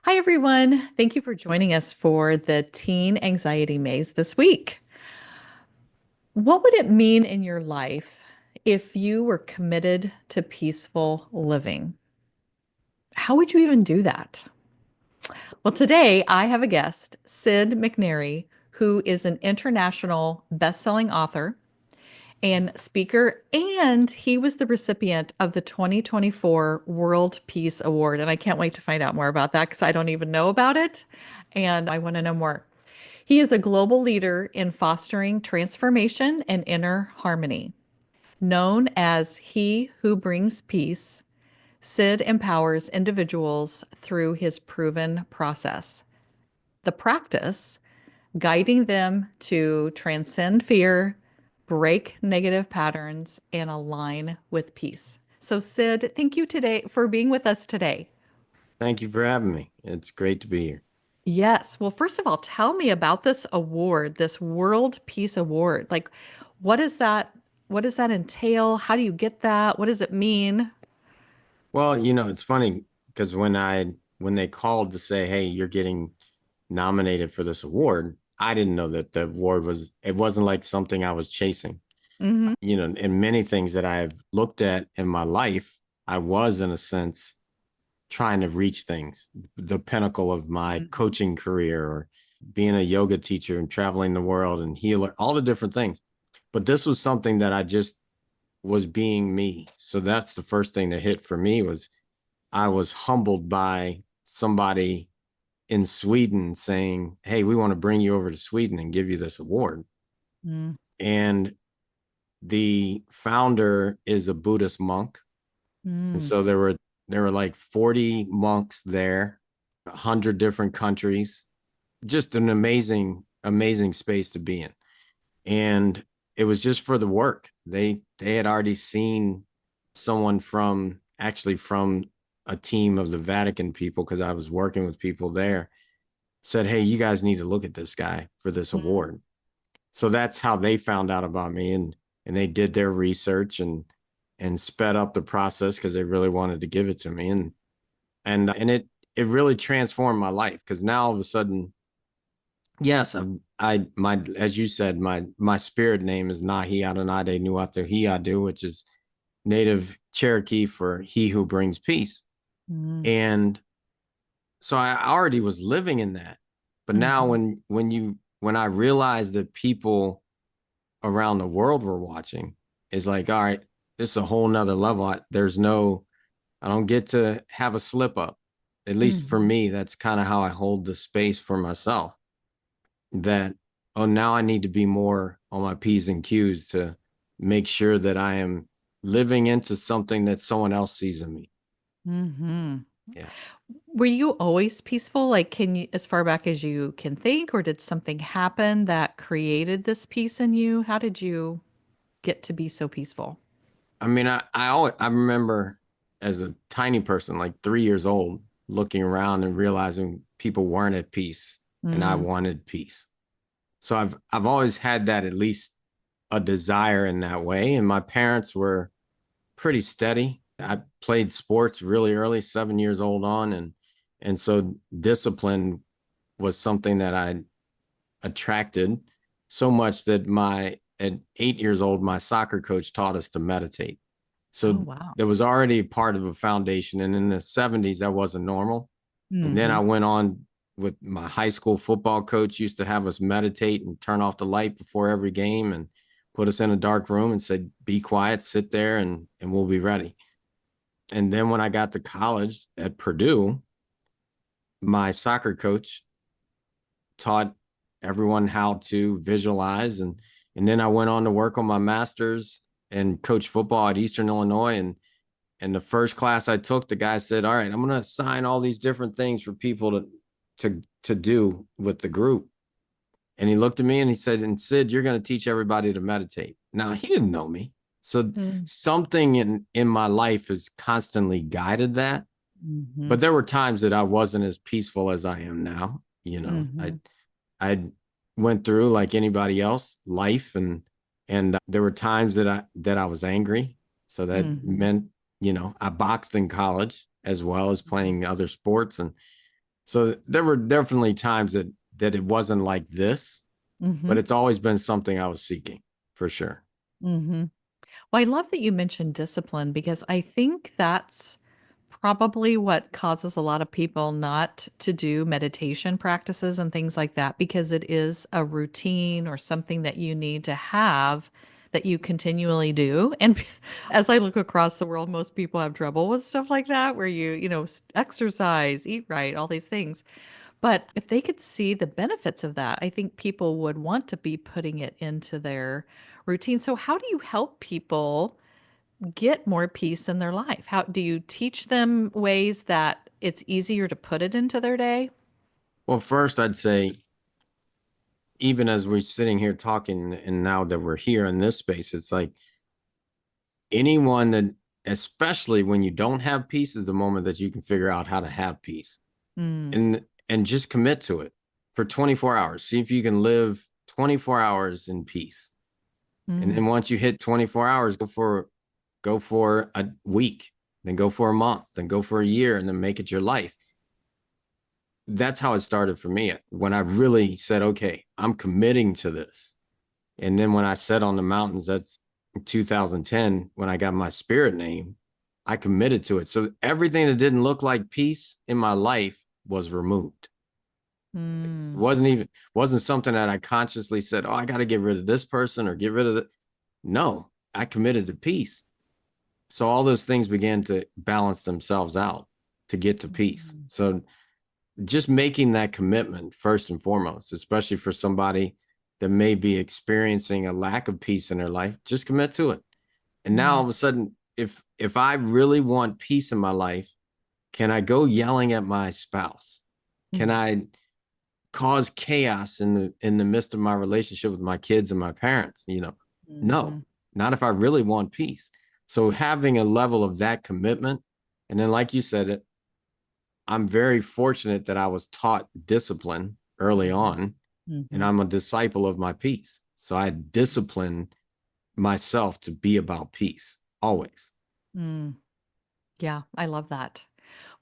Hi, everyone. Thank you for joining us for the Teen Anxiety Maze this week. What would it mean in your life if you were committed to peaceful living? How would you even do that? Well, today I have a guest, Sid McNairy, who is an international best-selling author and speaker, and he was the recipient of the 2024 World Peace Award. And I can't wait to find out more about that because I don't even know about it, and I want to know more. He is a global leader in fostering transformation and inner harmony. Known as He Who Brings Peace, Sid empowers individuals through his proven process. The practice, guiding them to transcend fear, break negative patterns, and align with peace. So, Sid, thank you today for being with us today. Thank you for having me. It's great to be here. Yes. Well, first of all, tell me about this award, this World Peace Award. Like, what is that? What does that entail? How do you get that? What does it mean? Well, it's funny because when they called to say, "Hey, you're getting nominated for this award," I didn't know that the award it wasn't like something I was chasing. Hmm. In many things that I've looked at in my life, I was in a sense trying to reach things, the pinnacle of my Hmm. coaching career or being a yoga teacher and traveling the world and healer, all the different things. But this was something that I just was being me. So that's the first thing that hit for me was I was humbled by somebody in Sweden saying, "Hey, we want to bring you over to Sweden and give you this award." And the founder is a Buddhist monk. And Mm-hmm. so there were like 40 monks there, 100 different countries. Just an amazing space to be in. And it was just for the work. They had already seen someone from a team of the Vatican people, because I was working with people there, said, "Hey, you guys need to look at this guy for this award." So that's how they found out about me, and they did their research and sped up the process because they really wanted to give it to me, and it really transformed my life, because now all of a sudden, yes, I my as you said, my spirit name is Nahi Adonade Nuatu Hiadu, which is native Cherokee for he who brings peace. And so I already was living in that. But now Mm-hmm. when I realized that people around the world were watching, it's like, all right, this is a whole nother level. I don't get to have a slip up. At least for Hmm. me, that's kind of how I hold the space for myself. That, oh, now I need to be more on my P's and Q's to make sure that I am living into something that someone else sees in me. Hmm. Yeah. Were you always peaceful? Like, can you, as far back as you can think, or did something happen that created this peace in you? How did you get to be so peaceful? I mean, I remember as a tiny person, like 3 years old, looking around and realizing people weren't at peace, and I Mm. wanted peace. So I've always had that, at least a desire in that way. And my parents were pretty steady. I played sports really early, 7 years old on, and so discipline was something that I attracted so much that my at 8 years old, my soccer coach taught us to meditate. Oh, So wow. there was already part of a foundation. And in the 70s, that wasn't normal. And then I Hmm. went on with my high school football coach, used to have us meditate and turn off the light before every game and put us in a dark room and said, "Be quiet, sit there, and we'll be ready." And then when I got to college at Purdue, my soccer coach taught everyone how to visualize, and then I went on to work on my master's and coach football at Eastern Illinois. And the first class I took, the guy said, "All right, I'm going to assign all these different things for people to do with the group." And he looked at me and he said, "And Sid, you're going to teach everybody to meditate." Now, he didn't know me. So something in my life has constantly guided that. Mm-hmm. But there were times that I wasn't as peaceful as I am now. Hmm. I went through, like anybody else, life, and there were times that I was angry. So that Hmm. meant, I boxed in college as well as playing other sports, So there were definitely times that it wasn't like this, Mm-hmm. but it's always been something I was seeking for sure. Mm-hmm. Well, I love that you mentioned discipline because I think that's probably what causes a lot of people not to do meditation practices and things like that because it is a routine or something that you need to have that you continually do. And as I look across the world, most people have trouble with stuff like that where exercise, eat right, all these things. But if they could see the benefits of that, I think people would want to be putting it into their routine. So, how do you help people get more peace in their life? How do you teach them ways that it's easier to put it into their day? Well, first, I'd say, even as we're sitting here talking, and now that we're here in this space, it's like anyone that, especially when you don't have peace, is the moment that you can figure out how to have peace Mm, and just commit to it for 24 hours. See if you can live 24 hours in peace. And mm, then once you hit 24 hours, go for a week, then go for a month, then go for a year, and then make it your life. That's how it started for me. When I really said, okay, I'm committing to this. And then when I said on the mountains, that's 2010, when I got my spirit name, I committed to it. So everything that didn't look like peace in my life was removed. It mm, wasn't something that I consciously said, oh, I got to get rid of this person or get rid of it. No, I committed to peace. So all those things began to balance themselves out to get to peace. mm, So just making that commitment first and foremost, especially for somebody that may be experiencing a lack of peace in their life, just commit to it. And now all mm, of a sudden, if I really want peace in my life, can I go yelling at my spouse? Can mm, I cause chaos in the midst of my relationship with my kids and my parents? No, mhm, not if I really want peace. So having a level of that commitment, and then like you said, I'm very fortunate that I was taught discipline early mhm, on, and mhm, I'm a disciple of my peace. So I discipline myself to be about peace always. mm. Yeah, I love that.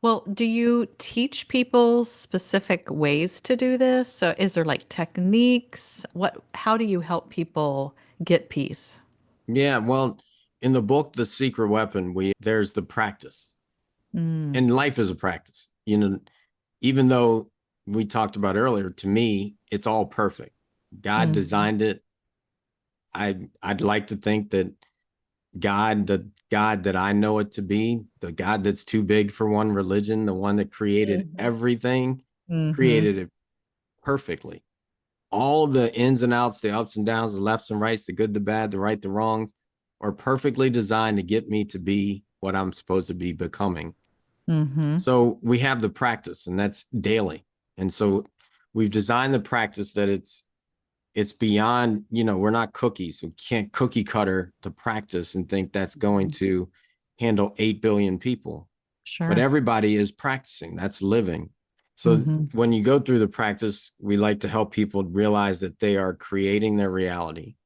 Well, do you teach people specific ways to do this? So is there like techniques? How do you help people get peace? Yeah, well, in the book The Secret Weapon, we there's the practice. Mm, And life is a practice. Even though we talked about earlier, to me, it's all perfect. God mhm, designed it. I'd like to think that the God that I know it to be, the God that's too big for one religion, the one that created mhm, everything, mhm, created it perfectly. All the ins and outs, the ups and downs, the lefts and rights, the good, the bad, the right, the wrongs, are perfectly designed to get me to be what I'm supposed to be becoming. mhm, So we have the practice, and that's daily. And so we've designed the practice that it's beyond, we're not cookies. We can't cookie cutter the practice and think that's going mhm. to handle 8 billion people. But Sure. everybody is practicing, that's living. So Mhm, when you go through the practice, we like to help people realize that they are creating their reality.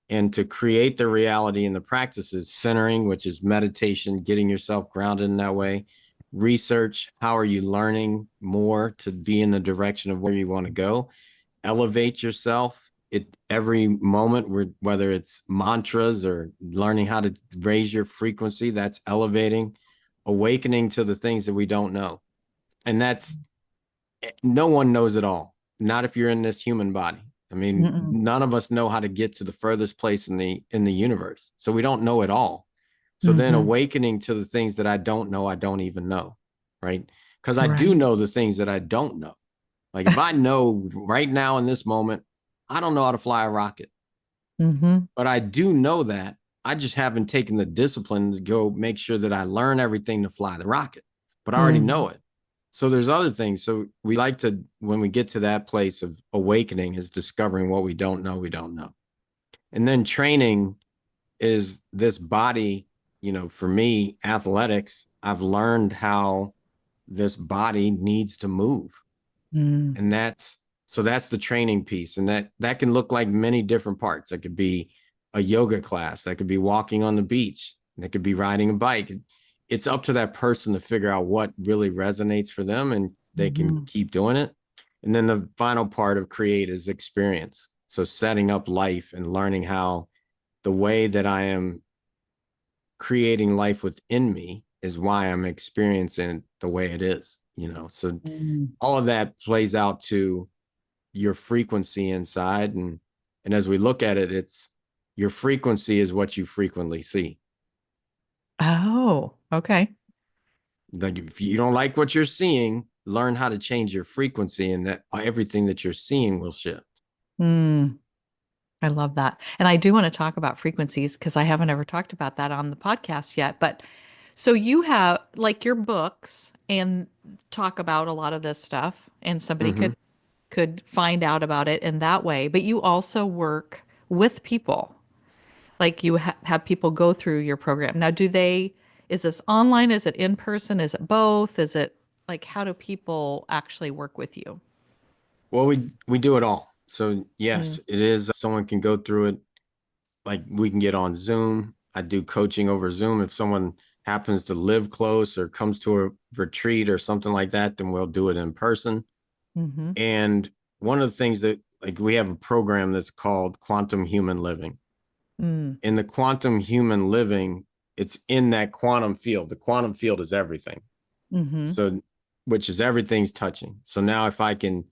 And to create the reality in the practice is centering, which is meditation, getting yourself grounded in that way. Research, how are you learning more to be in the direction of where you want to go? Elevate yourself at every moment, whether it's mantras or learning how to raise your frequency, that's elevating, awakening to the things that we don't know. And that's, no one knows it all. Not if you're in this human body. I mean, mm-mm, none of us know how to get to the furthest place in the universe. So we don't know it all. So then mhm. awakening to the things that I don't know, I don't even know, right? Because I do Right. know the things that I don't know. Like if I know right now in this moment, I don't know how to fly a rocket, Mhm, but I do know that. I just haven't taken the discipline to go make sure that I learn everything to fly the rocket, but I already mhm, know it. So there's other things. So we like to, when we get to that place of awakening, is discovering what we don't know, we don't know. And then training is this body, for me, athletics, I've learned how this body needs to move. mm, And that's the training piece. And that can look like many different parts. That could be a yoga class, that could be walking on the beach, that could be riding a bike. It's up to that person to figure out what really resonates for them. And they can Mhm. keep doing it. And then the final part of create is experience. So setting up life and learning how the way that I am creating life within me is why I'm experiencing the way it is, So Mm. all of that plays out to your frequency inside. And as we look at it, it's your frequency is what you frequently see. Oh, okay. Like if you don't like what you're seeing, learn how to change your frequency, and that everything that you're seeing will shift. Mm, I love that. And I do want to talk about frequencies because I haven't ever talked about that on the podcast yet. But so you have like your books and talk about a lot of this stuff, and somebody Mm-hmm. could find out about it in that way. But you also work with people. Like you have people go through your program. Now, is this online? Is it in person? Is it both? Is it like, how do people actually work with you? Well, we do it all. So Mm, yes, it is. Someone can go through it. Like we can get on Zoom. I do coaching over Zoom. If someone happens to live close or comes to a retreat or something like that, then we'll do it in person. mm-hmm, And one of the things that like we have a program that's called Quantum Human Living. mm, In the quantum human living, it's in that quantum field. The quantum field is everything. mm-hmm, So, which is everything's touching. So now if I can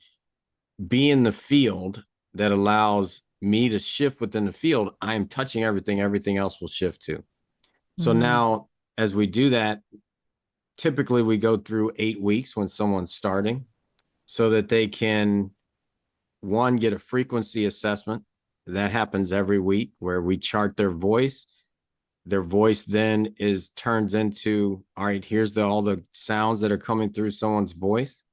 be in the field that allows me to shift within the field, I am touching everything. Everything else will shift too. So mm, now, as we do that, typically we go through 8 weeks when someone's starting so that they can, one, get a frequency assessment. That happens every week where we chart their voice. Their voice then is turns into, all right, here's all the sounds that are coming through someone's voice.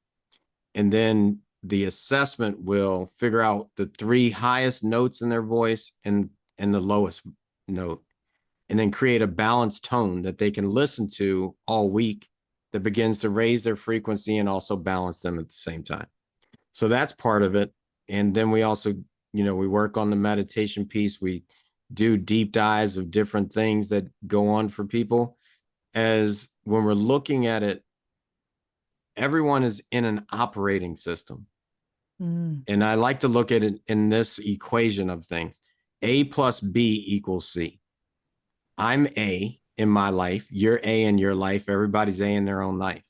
And then the assessment will figure out the three highest notes in their voice and the lowest note, and then create a balanced tone that they can listen to all week that begins to raise their frequency and also balance them at the same time. So that's part of it. And then we also, we work on the meditation piece. We do deep dives of different things that go on for people. As when we're looking at it, everyone is in an operating system. mm, And I like to look at it in this equation of things. A plus B equals C. I'm A in my life. You're A in your life. Everybody's A in their own life.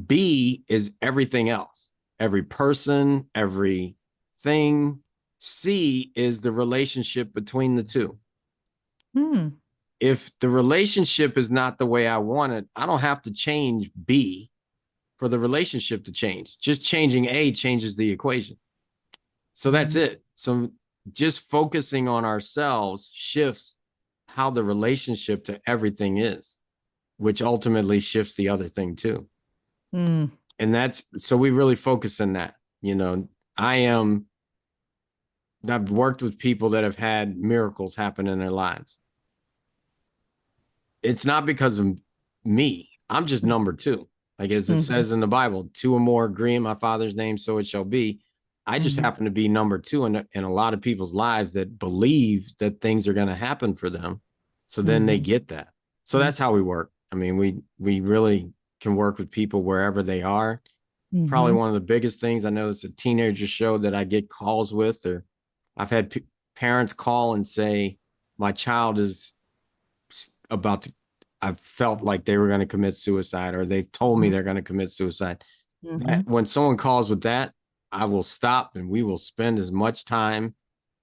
B is everything else, every person, every thing. C is the relationship between the two. mm, If the relationship is not the way I want it, I don't have to change B for the relationship to change. Just changing A changes the equation. So that's mm, it. So just focusing on ourselves shifts how the relationship to everything is, which ultimately shifts the other thing too. mm. And that's so we really focus on that. I am, I've worked with people that have had miracles happen in their lives. It's not because of me. I'm just number two. Like as it Mhm, says in the Bible, two or more agree in my Father's name, so it shall be. I just mhm, happen to be number two in a lot of people's lives that believe that things are going to happen for them. So then they mhm, get that. So mhm, that's how we work. I mean, we really can work with people wherever they are. Probably mhm, one of the biggest things, I know it's a teenager show that I get calls with, or I've had parents call and say, my child is about to, I felt like they were going to commit suicide, or they've told me mhm, they're going to commit suicide. That mhm, when someone calls with that, I will stop and we will spend as much time.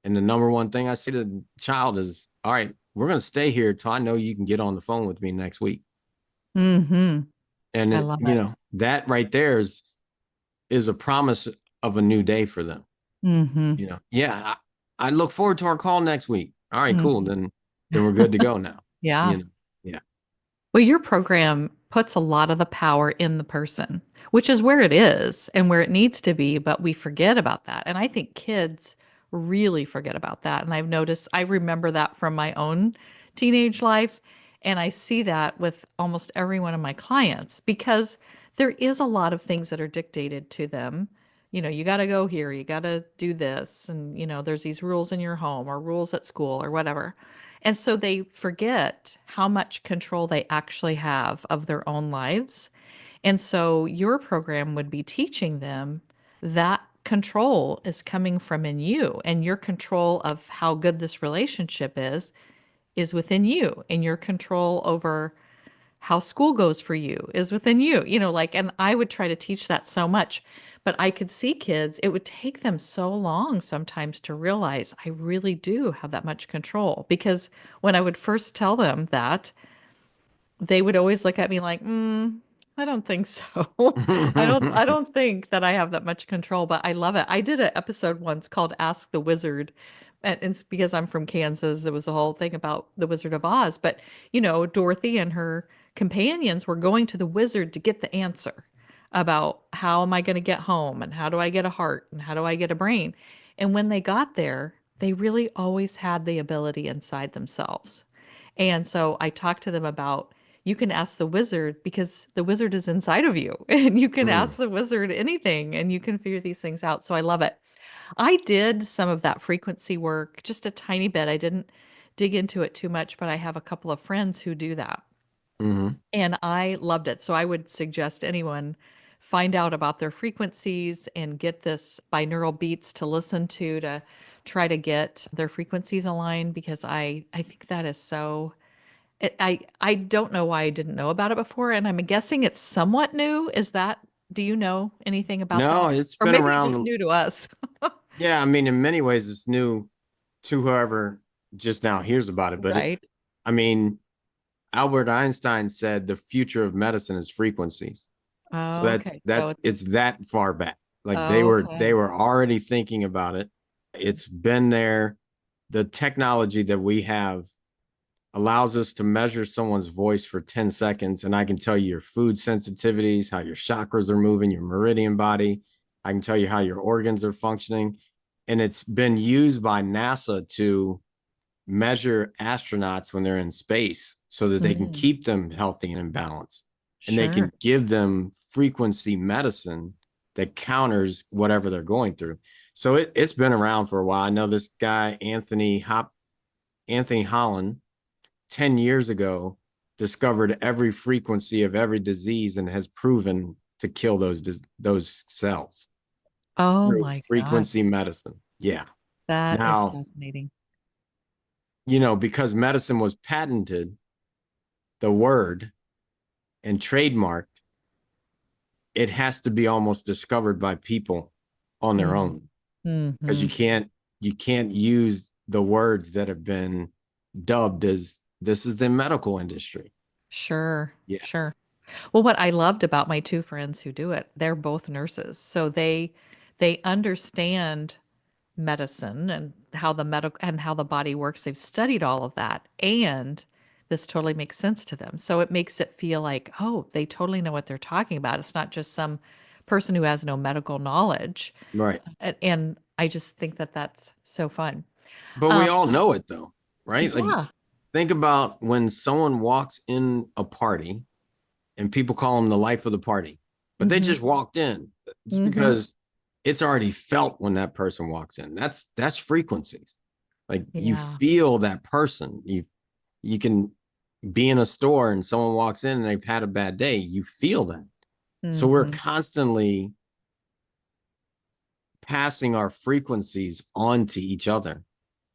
And the number one thing I say to the child is, all right, we're going to stay here till I know you can get on the phone with me next week. mhm. And I love it. that right there is a promise of a new day for them. Mhm, Yeah, I look forward to our call next week. All right, cool. mhm. Then we're good to go now. Yeah. You know, yeah. Well, your program puts a lot of the power in the person, which is where it is and where it needs to be, but we forget about that. And I think kids really forget about that. And I've noticed, I remember that from my own teenage life. And I see that with almost every one of my clients because there is a lot of things that are dictated to them. You got to go here, you got to do this. And, there's these rules in your home or rules at school or whatever. And so they forget how much control they actually have of their own lives. And so your program would be teaching them that control is coming from in you, and your control of how good this relationship is within you, and your control over how school goes for you is within you. And I would try to teach that so much, but I could see kids, it would take them so long sometimes to realize I really do have that much control. Because when I would first tell them that, they would always look at me like, I don't think so. I don't think that I have that much control, but I love it. I did an episode once called Ask the Wizard. And it's because I'm from Kansas. It was a whole thing about the Wizard of Oz. But, Dorothy and her companions were going to the wizard to get the answer about how am I going to get home and how do I get a heart and how do I get a brain. And when they got there, they really always had the ability inside themselves. And so I talked to them about you can ask the wizard because the wizard is inside of you and you can Mm, ask the wizard anything and you can figure these things out. So I love it. I did some of that frequency work, just a tiny bit. I didn't dig into it too much, but I have a couple of friends who do that. mhm, And I loved it. So I would suggest anyone find out about their frequencies and get this binaural beats to listen to try to get their frequencies aligned because I think that is so I don't know why I didn't know about it before, and I'm guessing it's somewhat new. Do you know anything about no, that? it's Or been maybe it's just around. new to us. Yeah, I mean, in many ways, it's new to whoever just now hears about it. But Right. I mean, Albert Einstein said the future of medicine is frequencies. So Oh, that's okay. So that's it's it's that far back. Like they okay. were already thinking about it. It's been there. The technology that we have allows us to measure someone's voice for 10 seconds, and I can tell you your food sensitivities, how your chakras are moving, your meridian body. I can tell you how your organs are functioning. And it's been used by NASA to measure astronauts when they're in space so that they can Mm, keep them healthy and in balance. And they sure. can give them frequency medicine that counters whatever they're going through. So it's been around for a while. I know this guy, Anthony Holland, 10 years ago, discovered every frequency of every disease and has proven to kill those cells Oh through my frequency gosh. medicine. Yeah. That is Now, fascinating. because medicine was patented, the word and trademarked, it has to be almost discovered by people on their Mm, own because hmm you can't use the words that have been dubbed as this is the medical industry. Sure. Yeah. Sure. Well, what I loved about my two friends who do it, they're both nurses. So they understand medicine and how the body works. They've studied all of that. And this totally makes sense to them. So it makes it feel like, oh, they totally know what they're talking about. It's not just some person who has no medical knowledge. Right. And I just think that that's so fun. But we Um, all know it though, right? Like yeah. think about when someone walks in a party and people call them the life of the party, but they Hmm. just walked in. It's Hmm. because it's already felt when that person walks in. That's frequencies. Like you Yeah. feel that person. You can be in a store and someone walks in and they've had a bad day. You feel that. So we're Hmm. constantly passing our frequencies on to each other.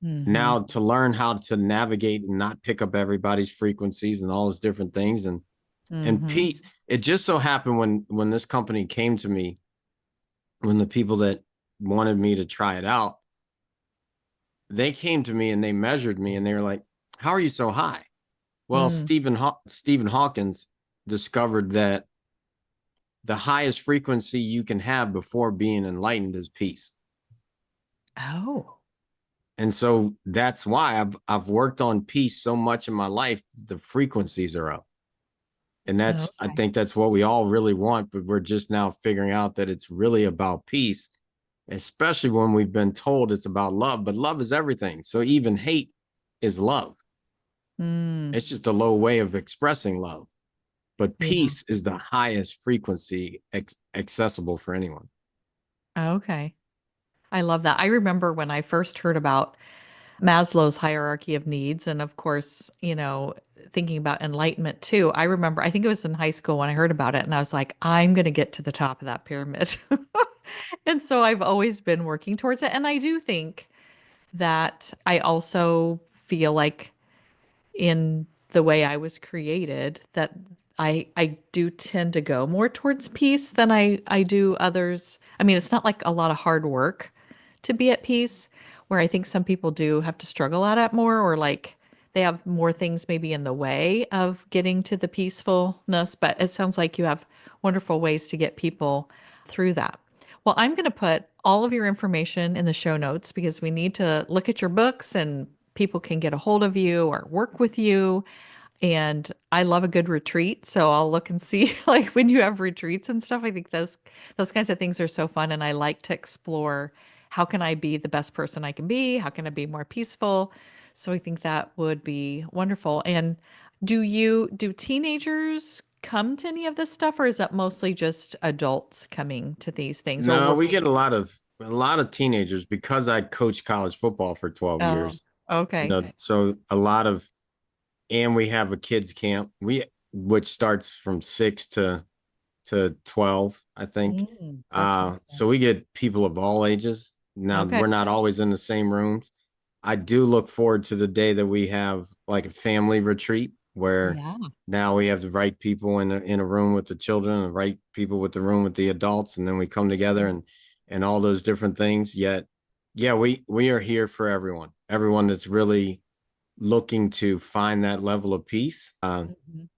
Hmm. Now to learn how to navigate and not pick up everybody's frequencies and all those different things and Hmm. peace. It just so happened when this company came to me, when the people that wanted me to try it out, they came to me and they measured me and they were like, how are you so high? Well, Mm. Stephen Hawkins discovered that the highest frequency you can have before being enlightened is peace. Oh, And so that's why I've worked on peace so much in my life, the frequencies are up. And I okay. think that's what we all really want, but we're just now figuring out that it's really about peace, especially when we've been told it's about love, but love is everything. So even hate is love. Mm. It's just a low way of expressing love. But Yeah. peace is the highest frequency accessible for anyone. Okay. I love that. I remember when I first heard about Maslow's hierarchy of needs. And of course, thinking about enlightenment too. I remember, I think it was in high school when I heard about it, and I was like, I'm going to get to the top of that pyramid. And so I've always been working towards it. And I do think that I also feel like in the way I was created that I do tend to go more towards peace than I do others. I mean, it's not like a lot of hard work to be at peace, where I think some people do have to struggle at it more, or like they have more things maybe in the way of getting to the peacefulness. But it sounds like you have wonderful ways to get people through that. Well, I'm going to put all of your information in the show notes because we need to look at your books and people can get a hold of you or work with you. And I love a good retreat, so I'll look and see like when you have retreats and stuff. I think those kinds of things are so fun, and I like to explore how can I be the best person I can be? How can I be more peaceful? So I think that would be wonderful. And do teenagers come to any of this stuff, or is that mostly just adults coming to these things or No, we working? get a lot of teenagers because I coached college football for 12 Oh, years. okay. So a lot of, and we have a kids camp, which starts from 6 to 12, I think. That's wonderful. So we get people of all ages. Now Okay. we're not always in the same rooms. I do look forward to the day that we have like a family retreat where Yeah. now we have the right people in a room with the children, the right people with the room with the adults, and then we come together and all those different things. Yet, yeah, we are here for everyone that's really looking to find that level of peace. Mhm.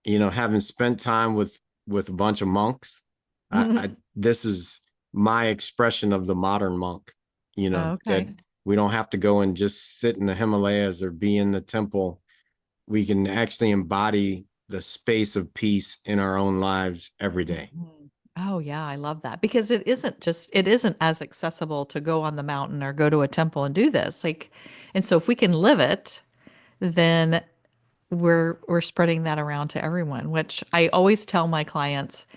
Having spent time with a bunch of monks, I this is my expression of the modern monk. That Okay. we don't have to go and just sit in the Himalayas or be in the temple. We can actually embody the space of peace in our own lives every day. Mhm. Oh yeah, I love that because it isn't as accessible to go on the mountain or go to a temple and do this. Like, and so if we can live it, then we're spreading that around to everyone, which I always tell my clients,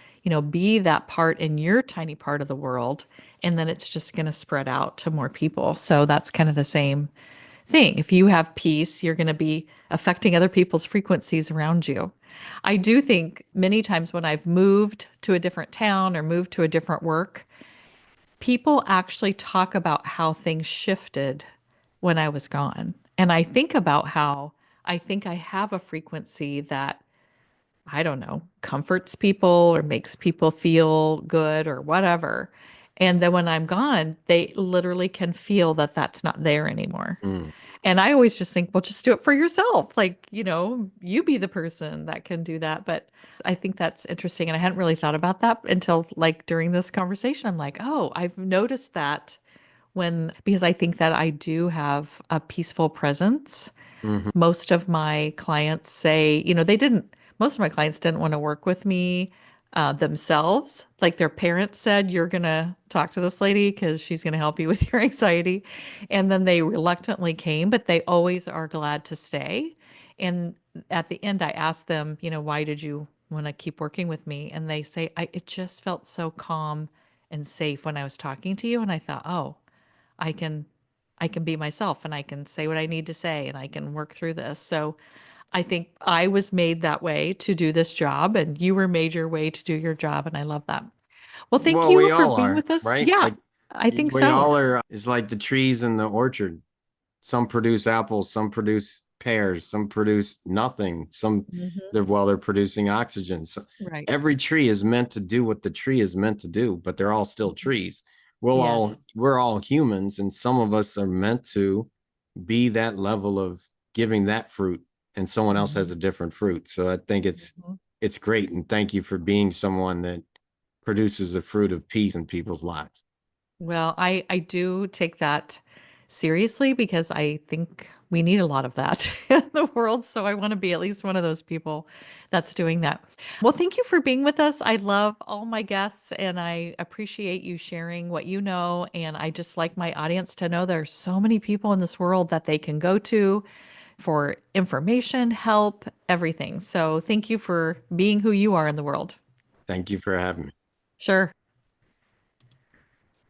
be that part in your tiny part of the world, and then it's just going to spread out to more people. So that's kind of the same thing. If you have peace, you're going to be affecting other people's frequencies around you. I do think many times when I've moved to a different town or moved to a different work, people actually talk about how things shifted when I was gone. And I think about how I think I have a frequency that, I don't know, comforts people or makes people feel good or whatever. And then when I'm gone, they literally can feel that that's not there anymore. Mm. And I always just think, well, just do it for yourself. Like, you be the person that can do that. But I think that's interesting. And I hadn't really thought about that until like during this conversation. I'm like, oh, I've noticed that because I think that I do have a peaceful presence. Hmm. Most of my clients say, most of my clients didn't want to work with me themselves. Like their parents said, you're going to talk to this lady because she's going to help you with your anxiety. And then they reluctantly came, but they always are glad to stay. And at the end, I asked them, why did you want to keep working with me? And they say, it just felt so calm and safe when I was talking to you. And I thought, oh, I can I can be myself and I can say what I need to say and I can work through this. So I think I was made that way to do this job and you were made your way to do your job and I love that. Well, thank Well, you we for all being are, with us. right? Yeah, Like I think we so. all are. It's like the trees in the orchard. Some produce apples, some produce pears, some produce nothing. Hmm. They're producing oxygen. So Right. every tree is meant to do what the tree is meant to do, but they're all still Mhm. trees. Yes. We're all humans, and some of us are meant to be that level of giving that fruit, and someone else has Hmm. a different fruit. So I think Hmm. it's great, and thank you for being someone that produces the fruit of peace in people's lives. Well, I do take that seriously because I think we need a lot of that in the world. So I want to be at least one of those people that's doing that. Well, thank you for being with us. I love all my guests and I appreciate you sharing what you know. And I just like my audience to know there's so many people in this world that they can go to for information, help, everything. So thank you for being who you are in the world. Thank you for having me. Sure.